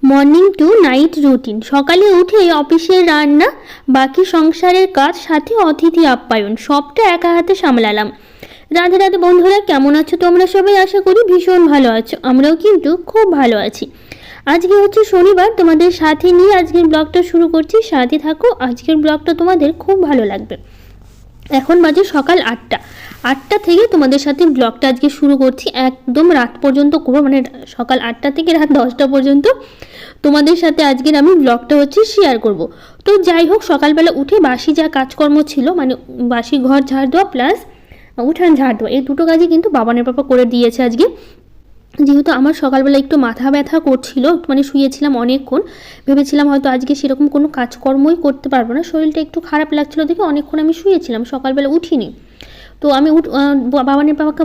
Morning to night routine. সকালে উঠে অফিসের রান্না, বাকি সংসারের কাজ, সাথে অতিথি আপ্যায়ন সবটা একা হাতে সামলালাম। রাধে রাধে বন্ধুরা, কেমন আছো তোমরা সবাই? আশা করি ভীষণ ভালো আছো। আমরাও কিন্তু খুব ভালো আছি। আজকে হচ্ছে শনিবার, তোমাদের সাথে নিয়ে আজকের ব্লগটা শুরু করছি। সাথে থাকো, আজকের ব্লগটা তোমাদের খুব ভালো লাগবে। এখন বাজে সকাল 8টা থেকে তোমাদের সাথে ব্লগটা আজকে শুরু করছি। একদম রাত পর্যন্ত করবো, মানে সকাল 8টা থেকে রাত 10টা পর্যন্ত তোমাদের সাথে আজকের আমি ব্লগটা হচ্ছে শেয়ার করব। তো যাই হোক, সকালবেলা উঠে বাসি যা কাজকর্ম ছিল, মানে বাসি ঘর ঝাড় দেওয়া প্লাস উঠান ঝাড় দেওয়া, এই দুটো কাজই কিন্তু বাবানের পাপা করে দিয়েছে আজকে। যেহেতু আমার সকালবেলা একটু মাথা ব্যথা করছিল, মানে শুয়েছিলাম অনেকক্ষণ, ভেবেছিলাম হয়তো আজকে সেরকম কোনো কাজকর্মই করতে পারবো না, শরীরটা একটু খারাপ লাগছিলো দেখে অনেকক্ষণ আমি শুয়েছিলাম, সকালবেলা উঠিনি। তো আমি বাবানের পাপাকে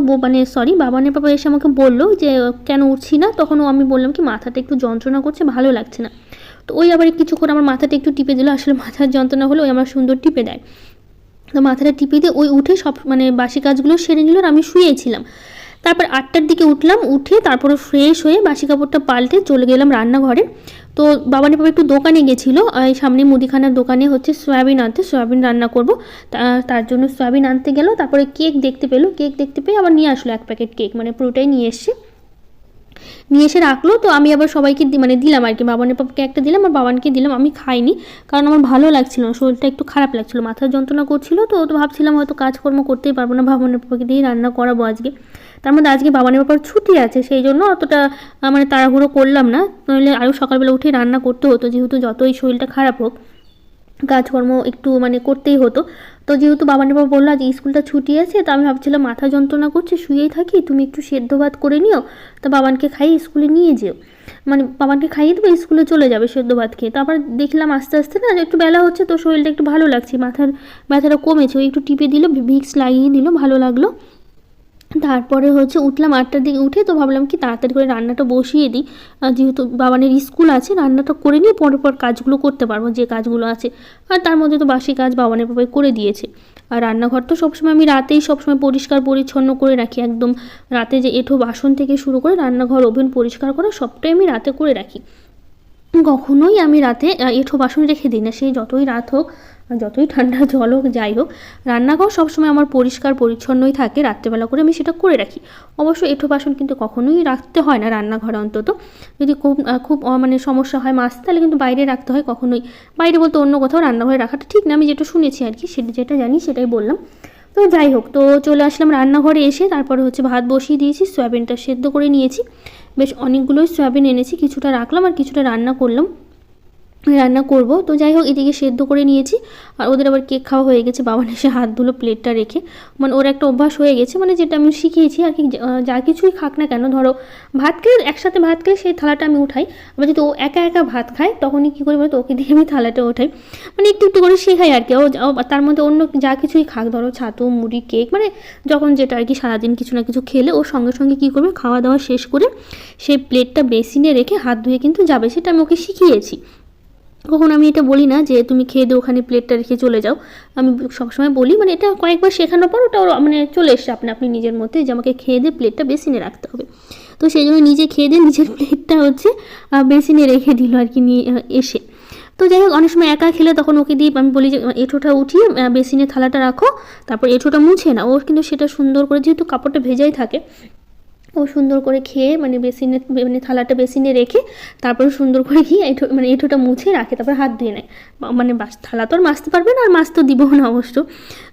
বাবানের পাপা এসে আমাকে বললো যে কেন উঠছি না। তখনও আমি বললাম কি মাথাটা একটু যন্ত্রণা করছে, ভালো লাগছে না। তো ওই আবার কিছুক্ষণ আমার মাথাটা একটু টিপে দিল, আসলে মাথার যন্ত্রণা হলে ওই আমার সুন্দর টিপে দেয়। তো মাথাটা টিপে দিয়ে ওই উঠে সব মানে বাসি কাজগুলো সেরে নিল আর আমি শুয়েছিলাম। তারপর 8টার দিকে উঠলাম, উঠে তারপরে ফ্রেশ হয়ে বাসি কাপড়টা পাল্টে চলে গেলাম রান্নাঘরে। তো বাবানের পাপা একটু দোকানে গেছিলো, সামনে মুদিখানার দোকানে হচ্ছে সয়াবিন আনতে, সয়াবিন রান্না করব, তার জন্য সয়াবিন আনতে গেল। তারপরে কেক দেখতে পেয়ে আবার নিয়ে আসলো 1 প্যাকেট কেক, মানে পুরোটাই নিয়ে এসে রাখলো। তো আমি আবার সবাইকে মানে দিলাম আর কি, বাবানের পাপাকে একটা দিলাম আর বাবানকে দিলাম। আমি খাইনি, কারণ আমার ভালো লাগছিল না, শরীরটা একটু খারাপ লাগছিল, মাথার যন্ত্রণা করছিল। তো ভাবছিলাম হয়তো কাজকর্ম করতেই পারবো না, বাবানের পাপাকে দিয়েই রান্না করাবো আজকে। তার মধ্যে আজকে বাবানের পাপার ছুটি আছে, সেই জন্য অতটা মানে তাড়াহুড়ো করলাম না, নইলে আরও সকালবেলা উঠে রান্না করতে হতো, যেহেতু যতই শরীরটা খারাপ হোক কাজকর্ম একটু মানে করতেই হতো। তো যেহেতু বাবানের বাবা বললো আজ স্কুলটা ছুটি আছে, তো আমি ভাবছিলাম মাথা যন্ত্রণা করছে, শুয়েই থাকি, তুমি একটু সেদ্ধ ভাত করে নিও, তো বাবানকে খাইয়ে স্কুলে নিয়ে যেও, মানে বাবানকে খাইয়ে দেবো, স্কুলে চলে যাবে সেদ্ধ ভাত খেয়ে। তারপর দেখলাম আস্তে আস্তে না একটু বেলা হচ্ছে, তো শরীরটা একটু ভালো লাগছে, মাথার ব্যথাটা কমেছে, ওই একটু টিপে দিল, ভিক্স লাগিয়ে দিল, ভালো লাগলো। তারপরে হচ্ছে উঠলাম 8টার দিকে, উঠে তো ভাবলাম কি তাড়াতাড়ি করে রান্নাটা বসিয়ে দিই, যেহেতু বাবানের স্কুল আছে, রান্নাটা করে নিয়ে পর কাজগুলো করতে পারবো যে কাজগুলো আছে। আর তার মধ্যে তো বাসি কাজ বাবানের পাপাই করে দিয়েছে। আর রান্নাঘর তো সবসময় আমি রাতেই সবসময় পরিষ্কার পরিচ্ছন্ন করে রাখি, একদম রাতে যে এঁঠো বাসন থেকে শুরু করে রান্নাঘর ওভেন পরিষ্কার করা সবটাই আমি রাতে করে রাখি। কখনোই আমি রাতে এঁঠো বাসন রেখে দিই না, সেই যতই রাত হোক, যতই ঠান্ডা জল হোক, যাই হোক, রান্নাঘর সবসময় আমার পরিষ্কার পরিচ্ছন্নই থাকে, রাত্রেবেলা করে আমি সেটা করে রাখি। অবশ্য এঁঠো বাসন কিন্তু কখনোই রাখতে হয় না রান্নাঘরে, অন্তত যদি খুব মানে সমস্যা হয় মাজতে, তাহলে কিন্তু বাইরে রাখতে হয়। কখনোই বাইরে বলতে অন্য কোথাও রান্নাঘরে রাখাটা ঠিক না, আমি যেটা শুনেছি আর কি, যেটা জানি সেটাই বললাম। তো যাই হোক, তো চলে আসলাম রান্নাঘরে এসে, তারপরে হচ্ছে ভাত বসিয়ে দিয়েছি, সয়াবিনটা সেদ্ধ করে নিয়েছি, বেশ অনেকগুলোই সয়াবিন এনেছি, কিছুটা রাখলাম আর কিছুটা রান্না করব। তো যাই হোক, এদিকে সেদ্ধ করে নিয়েছি, আর ওদের আবার কেক খাওয়া হয়ে গেছে, বাবা এসে হাত ধুলো প্লেটটা রেখে, মানে ওর একটা অভ্যাস হয়ে গেছে, মানে যেটা আমি শিখিয়েছি আর কি, যা কিছুই খাক না কেন, ধরো একসাথে ভাত খেলে সেই থালাটা আমি উঠাই, আবার যদি ও একা একা ভাত খায় তখনই কী করি বলতো, ওকে দিয়ে আমি থালাটা ওঠাই, মানে একটু একটু করে শেখাই আর কি। ও তার মধ্যে অন্য যা কিছুই খাক, ধরো ছাতু মুড়ি কেক, মানে যখন যেটা আর কি, সারাদিন কিছু না কিছু খেলে ওর সঙ্গে সঙ্গে কী করবে, খাওয়া দাওয়া শেষ করে সেই প্লেটটা বেসিনে রেখে হাত ধুয়ে কিন্তু যাবে, সেটা আমি ওকে শিখিয়েছি। কখনো আমি এটা বলি না যে তুমি খেয়ে দিয়ে ওখানে প্লেটটা রেখে চলে যাও, আমি সবসময় বলি, মানে এটা কয়েকবার শেখানোর পর ওটা মানে চলে এসছে আপনি নিজের মধ্যে, যে আমাকে খেয়ে দিয়ে প্লেটটা বেসিনে রাখতে হবে। তো সেই জন্য নিজে খেয়ে দিয়ে নিজের প্লেটটা হচ্ছে বেসিনে রেখে দিল আর কি, নিয়ে এসে। তো যাই হোক, অনেক সময় একা খেলে তখন ওকে দিয়ে আমি বলি যে এঁঠোটা উঠিয়ে বেসিনে থালাটা রাখো, তারপর এঁঠোটা মুছে না, ও কিন্তু সেটা সুন্দর করে, যেহেতু কাপড়টা ভেজাই থাকে, ও সুন্দর করে খেয়ে মানে মানে থালাটা বেসিনে রেখে তারপরে সুন্দর করে গিয়ে এঁঠোটা মুছে রাখে, তারপর হাত ধুয়ে নেয়, মানে থালা তো আর মাজতে পারবে না, আর মাজতে দিবও না অবশ্য।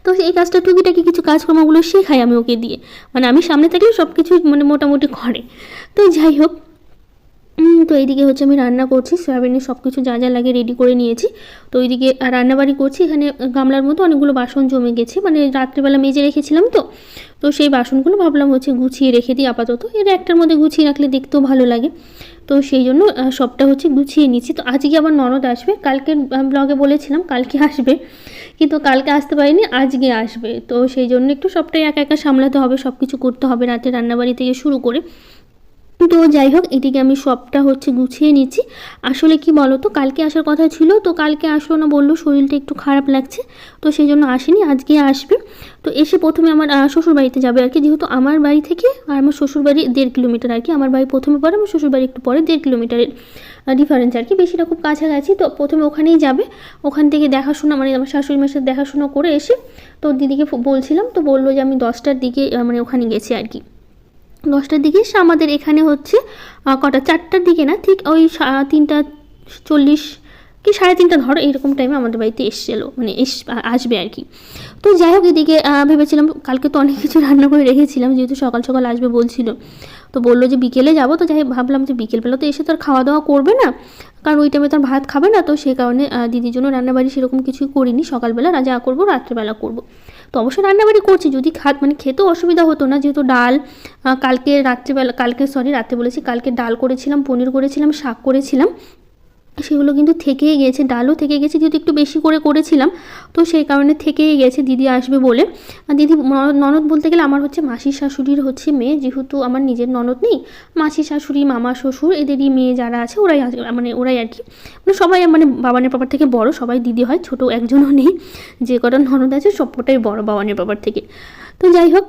তো এই কাজটা টুকিটাকি কিছু কাজকর্মগুলো শেখাই আমি ওকে দিয়ে, মানে আমি সামনে থাকলে সব কিছু মানে মোটামুটি করে। তো যাই হোক, তো এইদিকে হচ্ছে আমি রান্না করছি, সয়াবিনের সব কিছু যা যা লাগে রেডি করে নিয়েছি। তো ওইদিকে রান্নাবাড়ি করছি, এখানে গামলার মতো অনেকগুলো বাসন জমে গেছে, মানে রাত্রিবেলা মেজে রেখেছিলাম, তো সেই বাসনগুলো ভাবলাম হচ্ছে গুছিয়ে রেখে দিই আপাতত, এর একটার মধ্যে গুছিয়ে রাখলে দেখতেও ভালো লাগে, তো সেই জন্য সবটা হচ্ছে গুছিয়ে নিচ্ছি। তো আজকে আবার ননদ আসবে, কালকের ব্লগে বলেছিলাম কালকে আসবে, কিন্তু কালকে আসতে পারিনি, আজকে আসবে। তো সেই জন্য একটু সবটাই একা একা সামলাতে হবে, সব কিছু করতে হবে, রাতে রান্নাবাড়ি থেকে শুরু করে। তো যাই হোক, এদিকে আমি সবটা হচ্ছে গুছিয়ে নিচ্ছি। আসলে কি বলো তো, কালকে আসার কথা ছিল, তো কালকে আসলো না, বললো শরীরটা একটু খারাপ লাগছে, তো সেই জন্য আসেনি, আজকে আসবে। তো এসে প্রথমে আমার শ্বশুরবাড়িতে যাবে আর কি, যেহেতু আমার বাড়ি থেকে আর আমার শ্বশুরবাড়ি 1.5 কিলোমিটার আর কি, আমার বাড়ি প্রথমে পরে, আমার শ্বশুরবাড়ি একটু পরে, 1.5 কিলোমিটারের ডিফারেন্স আর কি, বেশিটা খুব কাছাকাছি। তো প্রথমে ওখানেই যাবে, ওখান থেকে দেখাশোনা মানে আমার শাশুড়ি মায়ের সাথে দেখাশোনা করে এসে তো দিদিকে বলছিলাম, তো বললো যে আমি 10টার দিকে মানে ওখানে গেছি আর কি। 10টার দিকে এসে আমাদের এখানে হচ্ছে কটা 4টার দিকে না, ঠিক ওই 3:40 কি 3:30 ধরো এরকম টাইমে আমাদের বাড়িতে এসেছিলো, মানে আসবে আর কি। তো যাই হোক, এদিকে ভেবেছিলাম কালকে তো অনেক কিছু রান্না করে রেখেছিলাম, যেহেতু সকাল সকাল আসবে বলছিল, তো বললো যে বিকেলে যাবো। তো যাই ভাবলাম যে বিকেলবেলা তো এসে তো আর খাওয়া দাওয়া করবে না, কারণ ওই টাইমে তো আর ভাত খাবে না, তো সেই কারণে দিদির জন্য রান্নাবাড়ি সেরকম কিছুই করিনি। সকালবেলা যা করবো রাত্রেবেলা করবো। তো অবশ্যই রান্নাবাড়ি করছি, যদি মানে খেতেও অসুবিধা হতো না, যেহেতু ডাল রাত্রে বলেছি, কালকে ডাল করেছিলাম, পনির করেছিলাম, শাক করেছিলাম, সেগুলো কিন্তু থেকেই গেছে, ডালও থেকে গেছে, যেহেতু একটু বেশি করে করেছিলাম, তো সেই কারণে থেকেই গেছে। দিদি আসবে বলে, দিদি ননদ বলতে গেলে আমার হচ্ছে মাসির শাশুড়ির হচ্ছে মেয়ে, যেহেতু আমার নিজের ননদ নেই, মাসির শাশুড়ি, মামা শ্বশুর এদেরই মেয়ে যারা আছে ওরাই মানে ওরাই আর কি, মানে সবাই মানে বাবানের বাবার থেকে বড়, সবাই দিদি হয়, ছোট একজনও নেই, যে কটা ননদ আছে সবটাই বড় বাবানের বাবার থেকে। তো যাই হোক,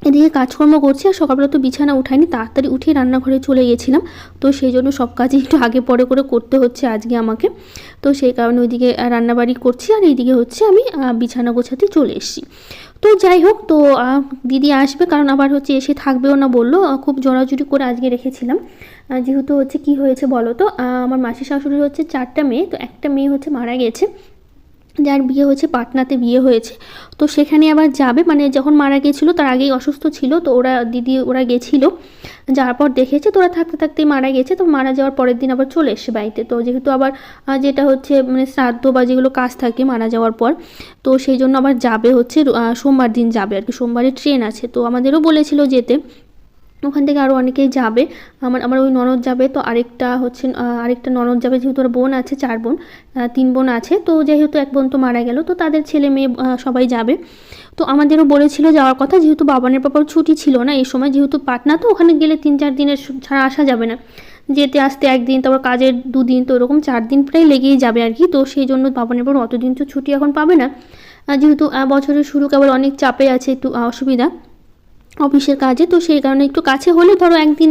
এদিকে কাজকর্ম করছি, আর সকালবেলা তো বিছানা উঠাইনি, তাড়াতাড়ি উঠে রান্নাঘরে চলে গেছিলাম, তো সেই জন্য সব কাজই একটু আগে পরে করে করতে হচ্ছে আজকে আমাকে। তো সেই কারণে ওইদিকে রান্নাবাড়ি করছি, আর এইদিকে হচ্ছে আমি বিছানা গোছাতে চলে এসেছি। তো যাই হোক, তো দিদি আসবে, কারণ আবার হচ্ছে এসে থাকবেও না বললো, খুব জোরাজুরি করে আজকে রেখেছিলাম, যেহেতু হচ্ছে কি হয়েছে বলো তো, আমার মাসি শাশুড়ির হচ্ছে 4টা মেয়ে, তো একটা মেয়ে হচ্ছে মারা গেছে, যার বিয়ে হচ্ছে পাটনাতে বিয়ে হয়েছে, তো সেখানে আবার যাবে, মানে যখন মারা গেছিলো তার আগেই অসুস্থ ছিল, তো ওরা গেছিলো, যাওয়ার পর দেখেছে তো ওরা থাকতে থাকতেই মারা গেছে, তো মারা যাওয়ার পরের দিন আবার চলে এসছে বাড়িতে। তো যেহেতু আবার যেটা হচ্ছে মানে শ্রাদ্ধ বা যেগুলো কাজ থাকে মারা যাওয়ার পর, তো সেই জন্য আবার যাবে হচ্ছে সোমবার দিন যাবে আর কি, সোমবারে ট্রেন আছে, তো আমাদেরও বলেছিল যেতে, ওখান থেকে আরও অনেকেই যাবে, আমার ওই ননদ যাবে, তো আরেকটা ননদ যাবে, যেহেতু ওর বোন আছে 4 বোন, 3 বোন আছে, তো যেহেতু এক বোন তো মারা গেল, তো তাদের ছেলে মেয়ে সবাই যাবে। তো আমাদেরও বলেছিল যাওয়ার কথা, যেহেতু বাবানের পাপার ছুটি ছিল না এই সময়, যেহেতু পাটনা, তো ওখানে গেলে 3-4 দিনের ছাড়া আসা যাবে না, যেতে আসতে একদিন, তারপর কাজের 2 দিন, তো এরকম 4 দিন প্রায় লেগেই যাবে আর কি। তো সেই জন্য বাবানের পাপা অতদিন তো ছুটি এখন পাবে না, যেহেতু বছরের শুরু কেবল অনেক চাপে আছে, একটু অসুবিধা অফিসের কাজে, তো সেই কারণে একটু কাছে হলে ধরো একদিন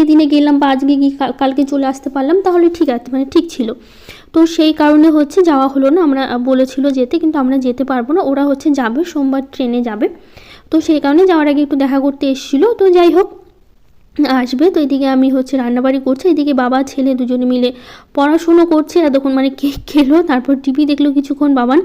দিনে গেলাম, বা আজকে গিয়ে কালকে চলে আসতে পারলাম, তাহলে ঠিক আছে, মানে ঠিক ছিল। তো সেই কারণে হচ্ছে যাওয়া হলো না, আমরা বলেছিল যেতে, কিন্তু আমরা যেতে পারবো না, ওরা হচ্ছে যাবে সোমবার ট্রেনে যাবে, তো সেই কারণে যাওয়ার আগে একটু দেখা করতে এসেছিলো। তো যাই হোক, আসবে। তো এদিকে আমি হচ্ছে রান্নাবাড়ি করছি, এদিকে বাবা ছেলে দুজনে মিলে পড়াশুনো করছে, এতক্ষণ মানে কেক খেলো, তারপর টিভি দেখলো কিছুক্ষণ বাবান,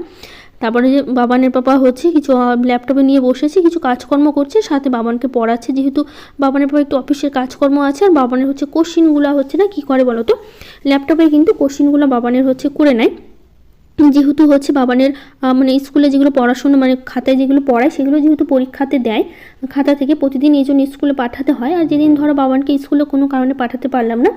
তারপরে যে বাবানের পাপা হচ্ছে কিছু ল্যাপটপে নিয়ে বসেছে, কিছু কাজকর্ম করছে, সাথে বাবানকে পড়াচ্ছে, যেহেতু বাবানের পাপা একটু অফিসের কাজকর্ম আছে, আর বাবানের হচ্ছে কোশ্চিনগুলো হচ্ছে না, কি করে বলো তো, ল্যাপটপে কিন্তু কোশ্চিনগুলো বাবানের হচ্ছে করে নেয়, যেহেতু হচ্ছে বাবানের মানে স্কুলে যেগুলো পড়াশোনা মানে খাতায় যেগুলো পড়ায় সেগুলো যেহেতু পরীক্ষাতে দেয় খাতা থেকে, প্রতিদিন এই জন্য স্কুলে পাঠাতে হয়। আর যেদিন ধরো বাবানকে স্কুলে কোনো কারণে পাঠাতে পারলাম না,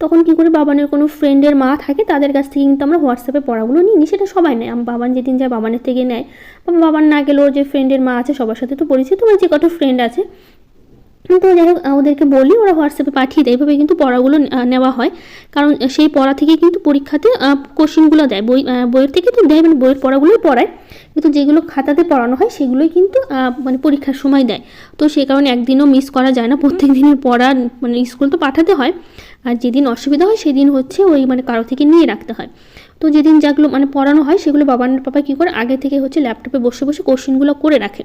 তখন কী করে বাবানের কোনো ফ্রেন্ডের মা থাকে তাদের কাছ থেকে কিন্তু আমরা হোয়াটসঅ্যাপে পড়াগুলো নিই, সেটা সবাই নেয়, বাবান যেদিন যায় বাবানের থেকে নেয়, বা বাবান না গেলেও যে ফ্রেন্ডের মা আছে সবার সাথে তো পরিচিত, তোমার যে কত ফ্রেন্ড আছে, তো যাই হোক ওদেরকে বলি, ওরা হোয়াটসঅ্যাপে পাঠিয়ে দেয়, এভাবে কিন্তু পড়াগুলো নেওয়া হয়, কারণ সেই পড়া থেকে কিন্তু পরীক্ষাতে কোশ্চেনগুলো দেয়, বইয়ের থেকে তো দেয়, মানে বইয়ের পড়াগুলোই পড়ায়, কিন্তু যেগুলো খাতাতে পড়ানো হয় সেগুলোই কিন্তু মানে পরীক্ষার সময় দেয়। তো সেই কারণে একদিনও মিস করা যায় না, প্রত্যেক দিনের পড়া মানে স্কুল তো পাঠাতে হয়, আর যেদিন অসুবিধা হয় সেদিন হচ্ছে ওই মানে কারো থেকে নিয়ে রাখতে হয়। তো যেদিন যেগুলো মানে পড়ানো হয় সেগুলো বাবার পাপা কী করে আগে থেকে হচ্ছে ল্যাপটপে বসে বসে কোশ্চেনগুলো করে রাখে,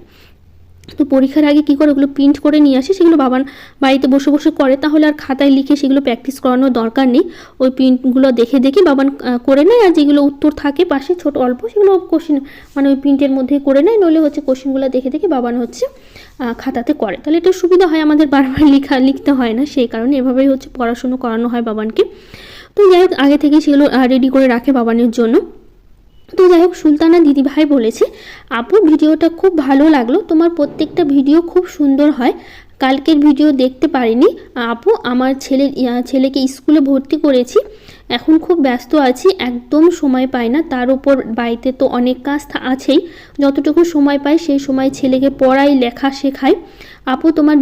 তো পরীক্ষার আগে কী করে ওগুলো প্রিন্ট করে নিয়ে আসে, সেগুলো বাবান বাড়িতে বসে বসে করে, তাহলে আর খাতায় লিখে সেগুলো প্র্যাকটিস করানোর দরকার নেই, ওই প্রিন্টগুলো দেখে দেখে বাবান করে নেয়, আর যেগুলো উত্তর থাকে পাশে ছোট অল্প সেগুলো কোশ্চেন মানে ওই প্রিন্টের মধ্যেই করে নেয়, নইলে হচ্ছে কোশ্চেনগুলো দেখে দেখে বাবান হচ্ছে খাতাতে করে, তাহলে এটা সুবিধা হয়, আমাদের বারবার লিখতে হয় না, সেই কারণে এভাবেই হচ্ছে পড়াশুনো করানো হয় বাবানকে। তো যাই হোক আগে থেকেই সেগুলো রেডি করে রাখে বাবানের জন্য। তো যাই হোক সুলতানা দিদিভাই বলেছে, আপু ভিডিওটা খুব ভালো লাগলো, তোমার প্রত্যেকটা ভিডিও খুব সুন্দর হয়, কালকের ভিডিও দেখতে পারিনি আপু, আমার ছেলেকে স্কুলে ভর্তি করেছি, এখন খুব ব্যস্ত আছি, একদম সময় পাই না, তার উপর বাড়িতে তো অনেক কাজ আছেই, যতটুকু সময় পাই সেই সময় ছেলেকে পড়াই লেখা শেখাই, আপু তোমার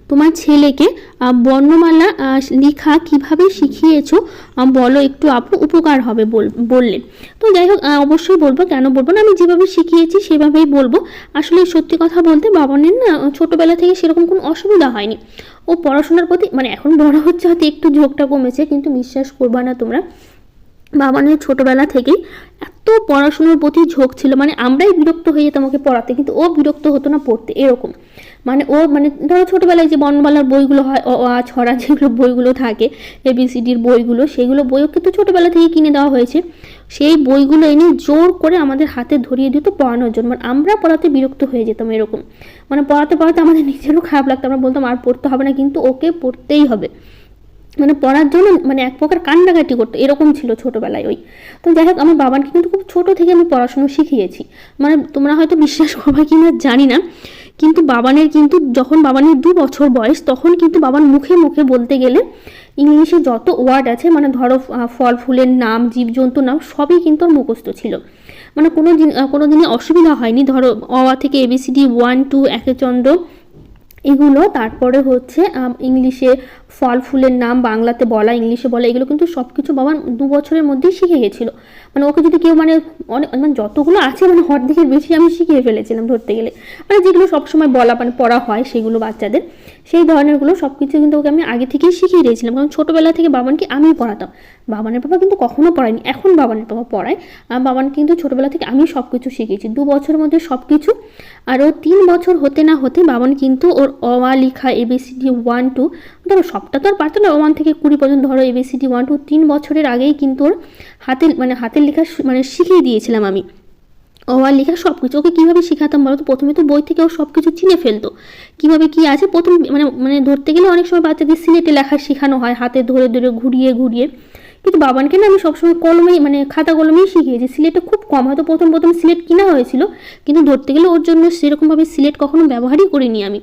তোমার ছেলেকে বর্ণমালা লেখা কিভাবে শিখিয়েছো বলো একটু আপু, উপকার হবে বললেন। তো যাই হোক, অবশ্যই বলবো, কেন বলবো না, আমি যেভাবে শিখিয়েছি সেভাবেই বলবো। আসলে সত্যি কথা বলতে বাবানের না ছোটোবেলা থেকে সেরকম কোনো অসুবিধা হয়নি। ও পড়াশোনার প্রতি মানে এখন বড় হচ্ছে হয়তো একটু ঝোঁকটা কমেছে, কিন্তু বিশ্বাস করবা না তোমরা, বাবানের ছোটোবেলা থেকেই এত পড়াশোনার প্রতি ঝোঁক ছিল, মানে আমরাই বিরক্ত হয়ে যেতাম ওকে পড়াতে, কিন্তু ও বিরক্ত হতো না পড়তে, এরকম। মানে ও মানে ধরো ছোটোবেলায় যে বর্ণমালার বইগুলো হয়, অ আ ছড়া যেগুলো বইগুলো থাকে, ABCDর বইগুলো, সেগুলো বইও কিন্তু ছোটোবেলা থেকে কিনে দেওয়া হয়েছে। সেই বইগুলো এনে জোর করে আমাদের হাতে ধরিয়ে দিত পড়ানোর জন্য, মানে আমরা পড়াতে বিরক্ত হয়ে যেতাম এরকম। মানে পড়াতে পড়াতে আমাদের নিজেরও খারাপ লাগতো, আমরা বলতাম আর পড়তে হবে না, কিন্তু ওকে পড়তেই হবে, মানে পড়ার জন্য মানে এক প্রকার কান্নাকাটি করতো, এরকম ছিল ছোটোবেলায় ওই। তো যাই হোক, আমার বাবানকে কিন্তু খুব ছোটো থেকে আমি পড়াশুনো শিখিয়েছি। মানে তোমরা হয়তো বিশ্বাস করবে কি না জানি না, কিন্তু বাবানের কিন্তু যখন বাবানের 2 বছর বয়স, তখন কিন্তু বাবান মুখে মুখে বলতে গেলে ইংলিশে যত ওয়ার্ড আছে, মানে ধরো ফল ফুলের নাম, জীবজন্তুর নাম, সবই কিন্তু ওর মুখস্থ ছিল। মানে কোনো দিনই অসুবিধা হয়নি। ধরো অ আ থেকে ABCD 1 2 একে চন্দ্র এগুলো, তারপরে হচ্ছে ইংলিশে ফল ফুলের নাম বাংলাতে বলা, ইংলিশে বলা, এগুলো কিন্তু সব কিছু বাবা 2 বছরের মধ্যেই শিখে গেছিলো। মানে ওকে যদি কেউ মানে অনেক মানে যতগুলো আছে মানে অর্ধেকের বেশি আমি শিখিয়ে ফেলেছিলাম ধরতে গেলে, মানে যেগুলো সবসময় বলা মানে পড়া হয় সেগুলো বাচ্চাদের, সেই ধরনেরগুলো সব কিছু কিন্তু ওকে আমি আগে থেকেই শিখিয়ে দিয়েছিলাম, কারণ ছোটোবেলা থেকে বাবানকে আমি পড়াতাম। বাবানের বাবা কিন্তু কখনো পড়ায়নি, এখন বাবানের বাবা পড়ায়। বাবান কিন্তু ছোটোবেলা থেকে আমি সব কিছু শিখেছি 2 বছরের মধ্যে সব কিছু। আর ও 3 বছর হতে না হতে বাবান কিন্তু ওর অ আ লেখা ABCD 1 2, ধরো সবটা তো আর পারতো না, 1 থেকে 20 পর্যন্ত ধরো ABCD 1 2, 3 বছরের আগেই কিন্তু ওর হাতের লেখা মানে শিখিয়ে দিয়েছিলাম আমি। অ আ লেখা সব কিছু ওকে কীভাবে শেখাতাম বলো তো, প্রথমে তো বই থেকে ও সব কিছু চিনে ফেলতো, কীভাবে কী আছে প্রথম মানে ধরতে গেলে অনেক সময় বাচ্চাদের সিলেটে লেখা শেখানো হয় হাতে ধরে ধরে ঘুরিয়ে ঘুরিয়ে, কিন্তু বাবানকে না আমি সবসময় কলমেই মানে খাতা কলমেই শিখিয়েছি, সিলেটে খুব কম, হয়তো প্রথম সিলেট কিনা হয়েছিল, কিন্তু ধরতে গেলে ওর জন্য সেরকমভাবে সিলেট কখনো ব্যবহারই করিনি আমি।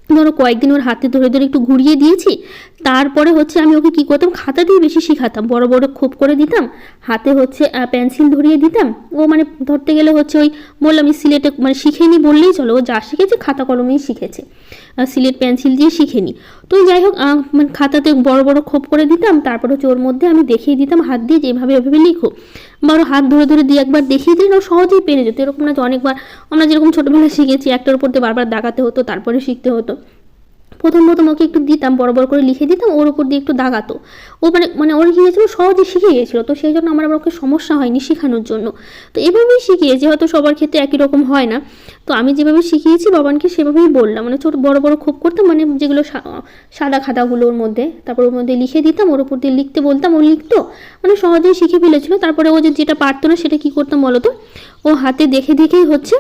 ধরো কয়েকদিন ওর হাতে ধরে ধরে একটু ঘুরিয়ে দিয়েছি, তারপরে হচ্ছে আমি ওকে কী করতাম, খাতা দিয়ে বেশি শেখাতাম, বড় বড় খোপ করে দিতাম, হাতে হচ্ছে পেন্সিল ধরিয়ে দিতাম। ও মানে ধরতে গেলে হচ্ছে ওই বললাম আমি সিলেটে মানে শিখেনি বললেই চলো, ও যা শিখেছে খাতা কলমেই শিখেছে, সিলেট পেন্সিল দিয়ে শিখেনি। তো যাই হোক, মানে খাতাতে বড় বড় খোপ করে দিতাম, তারপর হচ্ছে ওর মধ্যে আমি দেখিয়ে দিতাম হাত দিয়ে যে এভাবে এভাবে লিখো, বড় হাত ধরে ধরে দিয়ে একবার দেখিয়ে দিলে ও সহজেই পেরে যেত, এরকম না যে অনেকবার আমরা যেরকম ছোটোবেলায় শিখেছি একটার উপর দিয়ে বারবার দাগাতে হতো তারপরে শিখতে হতো। প্রথম ওকে একটু দিতাম, বড় বড় করে লিখে দিতাম, ওর উপর দিয়ে একটু দাগাতো, ও মানে ওর কী হয়েছিল সহজে শিখে গিয়েছিলো, তো সেই জন্য আমার আবার ওকে সমস্যা হয়নি শেখানোর জন্য। তো এভাবেই শিখিয়েছি, হয়তো সবার ক্ষেত্রে একই রকম হয় না। তো আমি যেভাবে শিখিয়েছি বাবানকে সেভাবেই বললাম, মানে ছোটো বড় বড় খোপ করতাম, মানে যেগুলো সাদা খাতাগুলোর মধ্যে, তারপর ওর মধ্যে লিখে দিতাম, ওর উপর দিয়ে লিখতে বলতাম, ও লিখতো, মানে সহজেই শিখে ফেলেছিল। তারপরে ও যেটা পারতো না সেটা কী করতাম বলো তো, ও হাতে দেখে দেখেই হচ্ছে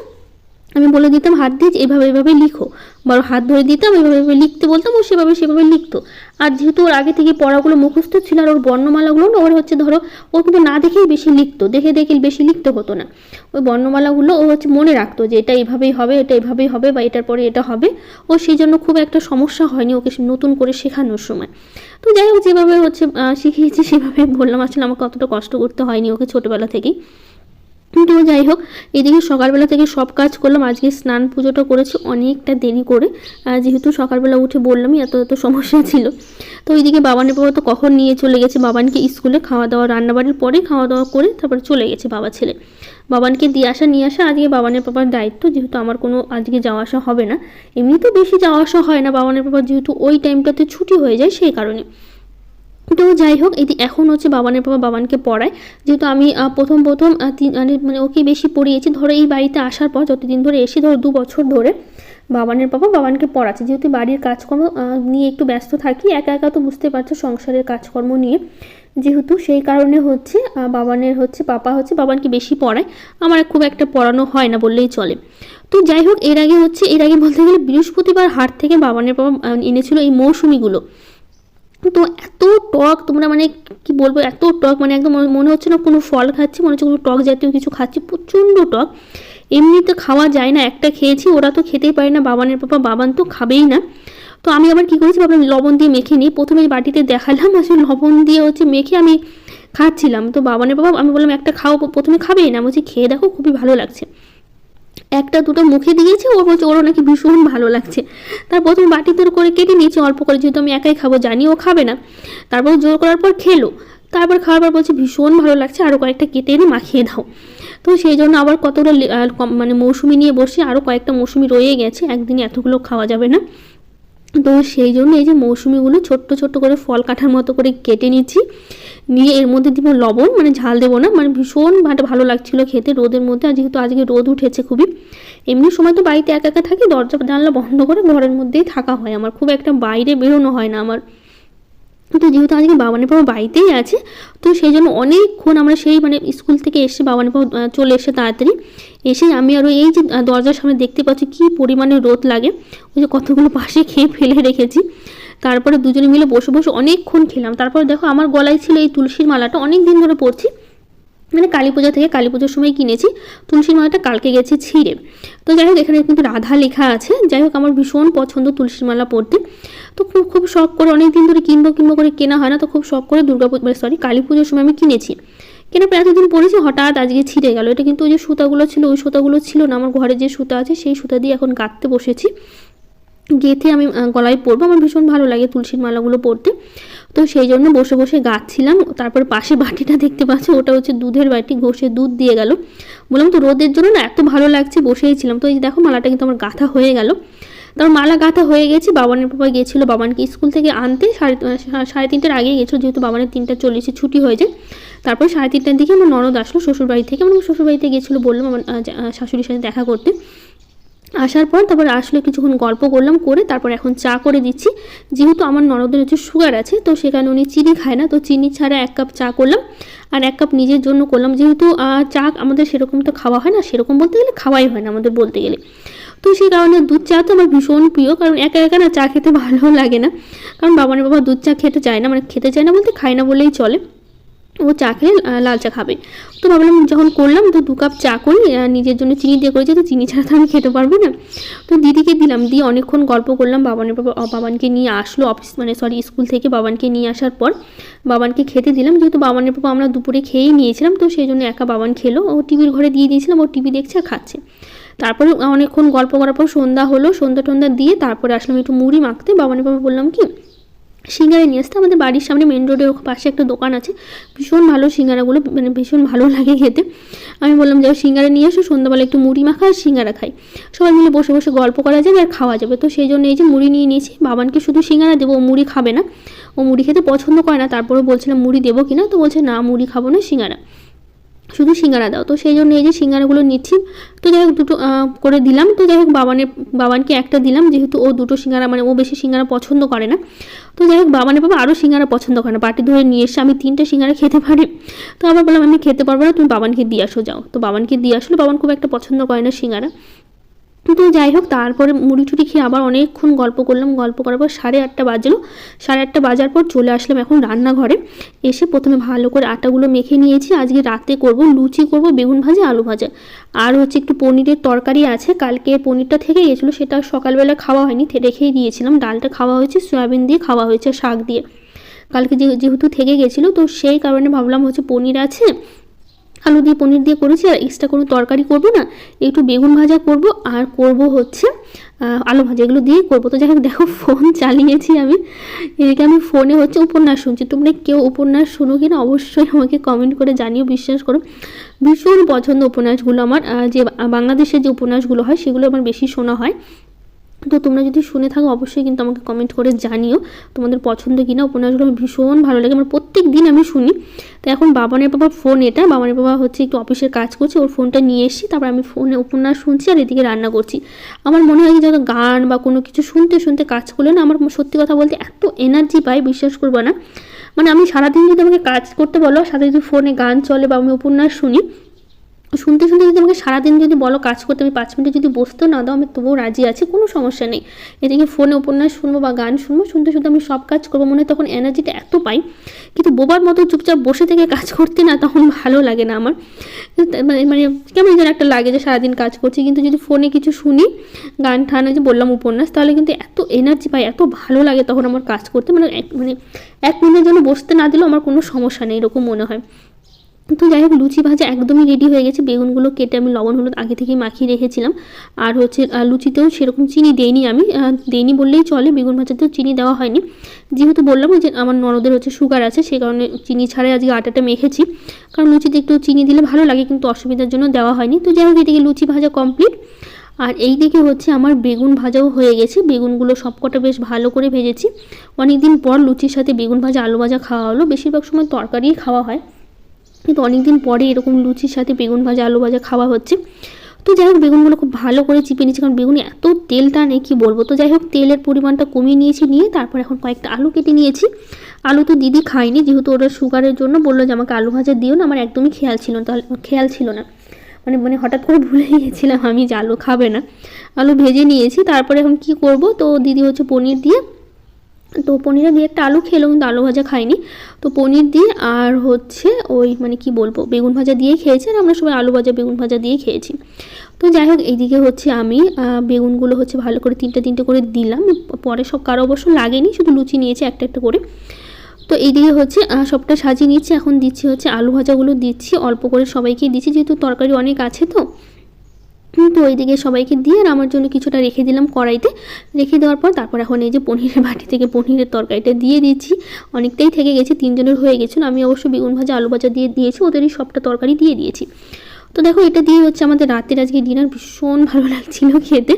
আমি বলে দিতাম হাত দিয়ে এভাবে এভাবে লিখো, বড় হাত ধরে দিতাম, এভাবে এভাবে লিখতে বলতাম, ও সেভাবে লিখতো। আর যেহেতু ওর আগে থেকে পড়াগুলো মুখস্থ ছিল, আর ওর বর্ণমালাগুলো না ওর হচ্ছে ধরো ও কিন্তু না দেখেই বেশি লিখতো, দেখে দেখে বেশি লিখতে হতো না, ওই বর্ণমালাগুলো ও হচ্ছে মনে রাখতো যে এটা এভাবেই হবে, এটা এভাবেই হবে, বা এটার পরে এটা হবে। ও সেই জন্য খুব একটা সমস্যা হয়নি ওকে নতুন করে শেখানোর সময়। তো যাই হোক, যেভাবে হচ্ছে শিখিয়েছি সেভাবে বললাম, আসলে আমাকে অতটা কষ্ট করতে হয়নি ওকে ছোটোবেলা থেকেই। কিন্তু যাই হোক, এদিকে সকালবেলা থেকে সব কাজ করলাম, আজকে স্নান পুজোটা করেছি অনেকটা দেরি করে, যেহেতু সকালবেলা উঠে বললামই এত সমস্যা ছিল। তো ওইদিকে বাবানের বাবা তো কখন নিয়ে চলে গেছে বাবানকে স্কুলে, খাওয়া দাওয়া রান্নাবাড়ির পরে খাওয়া দাওয়া করে তারপরে চলে গেছে বাবা ছেলে। বাবানকে নিয়ে আসা আজকে বাবানের বাবার দায়িত্ব, যেহেতু আমার কোনো আজকে যাওয়া আসা হবে না, এমনি তো বেশি যাওয়া আসা হয় না বাবানের বাবার, যেহেতু ওই টাইমটাতে ছুটি হয়ে যায় সেই কারণে। তো যাই হোক, এখন হচ্ছে বাবানের বাবা বাবানকে পড়ায়, যেহেতু আমি প্রথম মানে ওকে বেশি পড়িয়েছি, ধরো এই বাড়িতে আসার পর যতদিন ধরে এসে ধরো 2 বছর ধরে বাবানের বাবা বাবানকে পড়াচ্ছে, যেহেতু বাড়ির কাজকর্ম নিয়ে একটু ব্যস্ত থাকি, একা একা তো বুঝতে পারছো সংসারের কাজকর্ম নিয়ে, যেহেতু সেই কারণে হচ্ছে বাবানের হচ্ছে পাপা হচ্ছে বাবানকে বেশি পড়ায়, আমার খুব একটা পড়ানো হয় না বললেই চলে। তো যাই হোক, এর আগে বলতে গেলে বৃহস্পতিবার হাট থেকে বাবানের বাবা এনেছিল এই মৌসুমিগুলো, তো এত টক, তোমরা মানে কি বলবো, এত টক, মানে একদম মনে হচ্ছে না কোনো ফল খাচ্ছি, মনে হচ্ছে কোনো টক জাতীয় কিছু খাচ্ছি, প্রচণ্ড টক, এমনিতে খাওয়া যায় না। একটা খেয়েছি, ওরা তো খেতেই পারে না, বাবানের পাপা বাবান তো খাবেই না। তো আমি আবার কী করেছি, ভাবলাম লবণ দিয়ে মেখে নিই, প্রথমে বাটিতে দেখালাম, আসলে লবণ দিয়ে হচ্ছে মেখে আমি খাচ্ছিলাম। তো বাবানের বাবা আমি বললাম একটা খাও, প্রথমে খাবেই না, বলছি খেয়ে দেখো খুবই ভালো লাগছে। একটা দুটো মুখে দিয়েছে, ওর বলছে ওরও নাকি ভীষণ ভালো লাগছে। তার প্রথমে বাটি তোর করে কেটে নিয়েছি অল্প করে, যেহেতু আমি একাই খাবো, জানি ও খাবে না। তারপর জোর করার পর খেলো, তারপর খাওয়ার পর বলছে ভীষণ ভালো লাগছে, আরও কয়েকটা কেটে এনে মাখিয়ে দাও। তো সেই জন্য আবার কতগুলো মানে মৌসুমি নিয়ে বসে, আরও কয়েকটা মৌসুমি রয়ে গেছে, একদিনে এতগুলো খাওয়া যাবে না। তো সেই জন্য এই যে মৌসুমিগুলো ছোট্ট ছোট্ট করে ফল কাটার মতো করে কেটে নিচ্ছি, নিয়ে এর মধ্যে দিব লবণ, মানে ঝাল দেবো না, মানে ভীষণ ভালো লাগছিলো খেতে রোদের মধ্যে। আর যেহেতু আজকে রোদ উঠেছে খুবই, এমনি সময় তো বাড়িতে একা একা থাকি, দরজা জানলা বন্ধ করে ঘরের মধ্যেই থাকা হয় আমার, খুব একটা বাইরে বেরোনো হয় না আমার। তো যেহেতু আজকে বাবানের বাবা বাড়িতেই আছে, তো সেই জন্য অনেকক্ষণ আমরা সেই মানে স্কুল থেকে এসে বাবানের বাবা চলে এসে তাড়াতাড়ি এসে আমি আরও এই যে দরজার সামনে দেখতে পাচ্ছি কী পরিমাণে রোদ লাগে, ওই যে কতগুলো পাশে খেয়ে ফেলে রেখেছি। তারপরে দুজনে মিলে বসে বসে অনেকক্ষণ খেলাম। তারপরে দেখো আমার গলায় ছিল এই তুলসীর মালাটা, অনেক দিন ধরে পরছি, মানে কালী পূজা থেকে, কালী পুজোর সময় কিনেছি তুলসীর মালাটা, কালকে গেছি ছিঁড়ে। তো যাই হোক এখানে কিন্তু রাধা লেখা আছে। যাই হোক আমার ভীষণ পছন্দ তুলসীর মালা পরতে, তো খুব শখ করে অনেক দিন ধরে কিনবো করে কেনা হয় না, তো খুব শখ করে কালী পুজোর সময় আমি কিনেছি। কেনার পর এতদিন পরেছি, হঠাৎ আজকে ছিঁড়ে গেল। এটা কিন্তু ওই যে সুতাগুলো ছিল, ওই সুতাগুলো ছিল না, আমার ঘরে যে সুতা আছে সেই সুতা দিয়ে এখন গাঁথতে বসেছি, গেঁথে আমি গলায় পরবো। আমার ভীষণ ভালো লাগে তুলসীর মালাগুলো পরতে, তো সেই জন্য বসে বসে গাঁথছিলাম। তারপর পাশে বাটিটা দেখতে পাচ্ছি, ওটা হচ্ছে দুধের বাটি, ঘষে দুধ দিয়ে গেল। বললাম তো রোদের জন্য না এত ভালো লাগছে, বসেই ছিলাম। তো এই দেখো মালাটা কিন্তু আমার গাঁথা হয়ে গেল। তারপর মালা গাঁথা হয়ে গেছে, বাবানের বাবা গিয়েছিলো বাবানকে স্কুল থেকে আনতে, 3:30টার আগে গেছিলো, যেহেতু বাবানের 3:40 ছুটি হয়ে যায়। তারপর 3:30টার দিকে আমার ননদ আসলো শ্বশুরবাড়ি থেকে, মানে শ্বশুরবাড়িতে গেছিলো বললাম, আমার শাশুড়ির সাথে দেখা করতে। আসার পর তারপরে আসলে কিছুক্ষণ গল্প করলাম, করে তারপর এখন চা করে দিচ্ছি। যেহেতু আমার ননদের হচ্ছে সুগার আছে, তো সেখানে উনি চিনি খায় না, তো চিনি ছাড়া 1 কাপ চা করলাম, আর 1 কাপ নিজের জন্য করলাম। যেহেতু চা আমাদের সেরকম তো খাওয়া হয় না, সেরকম বলতে গেলে খাওয়াই হয় না আমাদের বলতে গেলে, তো সেই কারণে দুধ চা তো আমার ভীষণ প্রিয়। কারণ একা একা না চা খেতে ভালো লাগে না, কারণ বাবানের বাবা দুধ চা খেতে চায় না, মানে খেতে চায় না বলতে খায় না বললেই চলে, ও চা খেলে লাল চা খাবে। তো ভাবলাম যখন করলাম তো 2 কাপ চা করি, নিজের জন্য চিনি দিয়ে করেছি, তো চিনি ছাড়া তো আমি খেতে পারবো না। তো দিদিকে দিলাম, দিয়ে অনেকক্ষণ গল্প করলাম। বাবানকে নিয়ে আসলো অফিস, মানে স্কুল থেকে বাবানকে নিয়ে আসার পর বাবানকে খেতে দিলাম। যেহেতু বাবানের বাবা আমরা দুপুরে খেয়েই নিয়েছিলাম, তো সেই জন্য একা বাবান খেলো, ও টিভির ঘরে দিয়ে দিয়েছিলাম, ও টিভি দেখছে আর খাচ্ছে। তারপরে অনেকক্ষণ গল্প করার পর সন্ধ্যা হলো, সন্ধ্যা দিয়ে তারপরে আসলাম একটু মুড়ি মাখতে। বাবানের বাবা বললাম কি সিঙ্গারা নিয়ে আসতে, আমাদের বাড়ির সামনে মেন রোডের পাশে একটা দোকান আছে, ভীষণ ভালো সিঙ্গারাগুলো, মানে ভীষণ ভালো লাগে খেতে। আমি বললাম যাও সিঙ্গারা নিয়ে আসো, সন্ধ্যাবেলা একটু মুড়ি মাখা আর সিঙ্গারা খাই, সবাই মিলে বসে বসে গল্প করা যাবে আর খাওয়া যাবে। তো সেই জন্য এই যে মুড়ি নিয়ে নিয়েছি, বাবানকে শুধু সিঙ্গারা দেবো, ও মুড়ি খাবে না, ও মুড়ি খেতে পছন্দ করে না। তারপরে বলছিলাম মুড়ি দেবো কিনা, তো বলছে না মুড়ি খাবো না, সিঙ্গারা, শুধু সিঙ্গারা দাও। তো সেই জন্য এই যে সিঙ্গারাগুলো নিচ্ছি। তো যাই হোক 2টো করে দিলাম। তো যাই হোক বাবানকে একটা দিলাম, যেহেতু ও 2টো সিঙ্গারা, মানে ও বেশি সিঙ্গারা পছন্দ করে না। তো যাই হোক বাবানের বাবা আরও সিঙ্গারা পছন্দ করে না, বাটি ধরে নিয়ে এসে আমি 3টে সিঙ্গারা খেতে পারি। তো আবার বললাম আমি খেতে পারবো না, তুমি বাবানকে দিয়ে আসো যাও। তো বাবানকে দিয়ে আসলো, বাবান খুব একটা পছন্দ করে না সিঙ্গারা। তো যাই হোক তারপরে মুড়ি টুড়ি খেয়ে আবার অনেকক্ষণ গল্প করলাম, গল্প করার পর 8:30 বাজলো। 8:30 বাজার পর চলে আসলাম এখন রান্নাঘরে। এসে প্রথমে ভালো করে আটাগুলো মেখে নিয়েছি, আজকে রাতে করব লুচি, করব বেগুন ভাজা, আলু ভাজা, আর হচ্ছে একটু পনিরের তরকারি আছে, কালকে পনিরটা থেকে গেছিলো, সেটা সকালবেলা খাওয়া হয়নি, রেখেই দিয়েছিলাম। ডালটা খাওয়া হয়েছে, সয়াবিন দিয়ে খাওয়া হয়েছে, শাক দিয়ে, কালকে যেহেতু থেকে গেছিলো, তো সেই কারণে ভাবলাম হচ্ছে পনির আছে, আলু দিয়ে পনির দিয়ে করেছি, আর এক্সট্রা কোনো তরকারি করবো না, একটু বেগুন ভাজা করব আর করব হচ্ছে আলু ভাজা, এগুলো দিয়ে করবো। তো যাই হোক দেখো ফোন চালিয়েছি আমি, এদিকে আমি ফোনে হচ্ছে উপন্যাস শুনছি। তোমরা কেউ উপন্যাস শোনো কিনা অবশ্যই আমাকে কমেন্ট করে জানিও। বিশ্বাস করো ভীষণ পছন্দ উপন্যাসগুলো আমার, যে বাংলাদেশের যে উপন্যাসগুলো হয় সেগুলো আমার বেশি শোনা হয়। তো তোমরা যদি শুনে থাকো অবশ্যই কিন্তু আমাকে কমেন্ট করে জানিও তোমাদের পছন্দ কিনা। উপন্যাসগুলো আমার ভীষণ ভালো লাগে, আমার প্রত্যেক দিন আমি শুনি। তো এখন বাবানের বাবার ফোন, এটা বাবানের বাবা হচ্ছে একটু অফিসের কাজ করছে, ওর ফোনটা নিয়ে এসেছি, তারপর আমি ফোনে উপন্যাস শুনছি আর এদিকে রান্না করছি। আমার মনে হয় যত গান বা কোনো কিছু শুনতে শুনতে কাজ করলে না, আমার সত্যি কথা বলতে এত এনার্জি পাই, বিশ্বাস করবো না। মানে আমি সারাদিন যদি আমাকে কাজ করতে বলো, সাথে যদি ফোনে গান চলে বা আমি উপন্যাস শুনি, শুনতে শুনতে যদি আমাকে সারাদিন যদি বলো কাজ করতে, আমি 5 মিনিট যদি বসতেও না দাও, আমি তবুও রাজি আছি, কোনো সমস্যা নেই। এদিকে ফোনে উপন্যাস শুনবো বা গান শুনবো, শুনতে শুনতে আমি সব কাজ করবো, মনে হয় তখন এনার্জিটা এত পাই। কিন্তু বোবার মতো চুপচাপ বসে থেকে কাজ করতে না, তখন ভালো লাগে না আমার, মানে কেমন যেন একটা লাগে যে সারাদিন কাজ করছি। কিন্তু যদি ফোনে কিছু শুনি, গান ঠান, যে বললাম উপন্যাস, তাহলে কিন্তু এত এনার্জি পাই, এত ভালো লাগে তখন আমার কাজ করতে, মানে 1 মিনিটের জন্য বসতে না দিলেও আমার কোনো সমস্যা নেই, এরকম মনে হয়। তো যাই হোক লুচি ভাজা একদমই রেডি হয়ে গেছে। বেগুনগুলো কেটে আমি লবণ হলুদ আগে থেকেই মাখিয়ে রেখেছিলাম। আর হচ্ছে লুচিতেও সেরকম চিনি দেইনি, আমি দেইনি বললেই চলে, বেগুন ভাজাতেও চিনি দেওয়া হয়নি। যেহেতু বললাম যে আমার ননদের হচ্ছে সুগার আছে, সেই কারণে চিনি ছাড়াই আজকে আটাটা মেখেছি, কারণ লুচিতে একটু চিনি দিলে ভালো লাগে, কিন্তু অসুবিধার জন্য দেওয়া হয়নি। তো যাই হোক এদিকে লুচি ভাজা কমপ্লিট। আর এই দিকে হচ্ছে আমার বেগুন ভাজাও হয়ে গেছে। বেগুনগুলো সবকটা বেশ ভালো করে ভেজেছি। অনেক দিন পর লুচির সাথে বেগুন ভাজা আলু ভাজা খাওয়া হলো। বেশিরভাগ সময় তরকারিই খাওয়া হয়, কিন্তু অনেক দিন পরে এরকম লুচির সাথে বেগুন ভাজা আলু ভাজা খাওয়া হচ্ছে। তো যাই হোক বেগুনগুলো খুব ভালো করে চিপে নিচ্ছি, কারণ বেগুনে এত তেল টানে কি বলবো। তো যাই হোক তেলের পরিমাণটা কমিয়ে নিয়েছি, নিয়ে তারপর এখন কয়েকটা আলু কেটে নিয়েছি। আলু তো দিদি খায়নি, যেহেতু ওরা সুগারের জন্য বললো যে আমাকে আলু ভাজা দিও না। আমার একদমই খেয়াল ছিল না, মানে হঠাৎ করে ভুলে গিয়েছিলাম আমি যে আলু খাবে না। আলু ভেজে নিয়েছি। তারপরে এখন কি করব, তো দিদি হচ্ছে পনির দিয়ে, তো পনিরে দিয়ে একটা আলু খেলো, কিন্তু আলু ভাজা খাইনি। তো পনির দিয়ে আর হচ্ছে ওই মানে কি বলবো বেগুন ভাজা দিয়েই খেয়েছি, আর আমরা সবাই আলু ভাজা বেগুন ভাজা দিয়ে খেয়েছি। তো যাই হোক এইদিকে হচ্ছে আমি বেগুনগুলো হচ্ছে ভালো করে তিনটে তিনটে করে দিলাম। পরে সব কারো অবশ্য লাগেনি, শুধু লুচি নিয়েছি একটা একটা করে। তো এইদিকে হচ্ছে সবটা সাজিয়ে নিচ্ছি। এখন দিচ্ছি হচ্ছে আলু ভাজাগুলো দিচ্ছি অল্প করে, সবাইকেই দিচ্ছি যেহেতু তরকারি অনেক আছে। তো ওইদিকে সবাইকে দিয়ে আর আমার জন্য কিছুটা রেখে দিলাম কড়াইতে। রেখে দেওয়ার পর তারপর এখন এই যে পনিরের বাটি থেকে পনিরের তরকারিটা দিয়ে দিচ্ছি। অনেকটাই থেকে গেছে, 3 জনের হয়ে গেছিলো। আমি অবশ্য বেগুন ভাজা আলু ভাজা দিয়ে দিয়েছি, ওদেরই সবটা তরকারি দিয়ে দিয়েছি। তো দেখো এটা দিয়ে হচ্ছে আমাদের রাতের আজকে ডিনার। ভীষণ ভালো লাগছিল খেতে।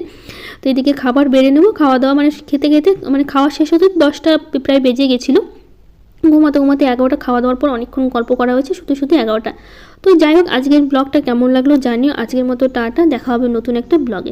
তো এদিকে খাবার বেড়ে নেবো। খাওয়া দাওয়া মানে খেতে খেতে মানে খাওয়া শেষ হতে 10টা প্রায় বেজে গেছিলো। ঘুমাতে 11টা, খাওয়া দাওয়ার পর অনেকক্ষণ গল্প করা হয়েছে, শুধু 11টা। তো যাই হোক আজকের ব্লগটা কেমন লাগলো জানিও। আজকের মতো টাটা, দেখা হবে নতুন একটা ব্লগে।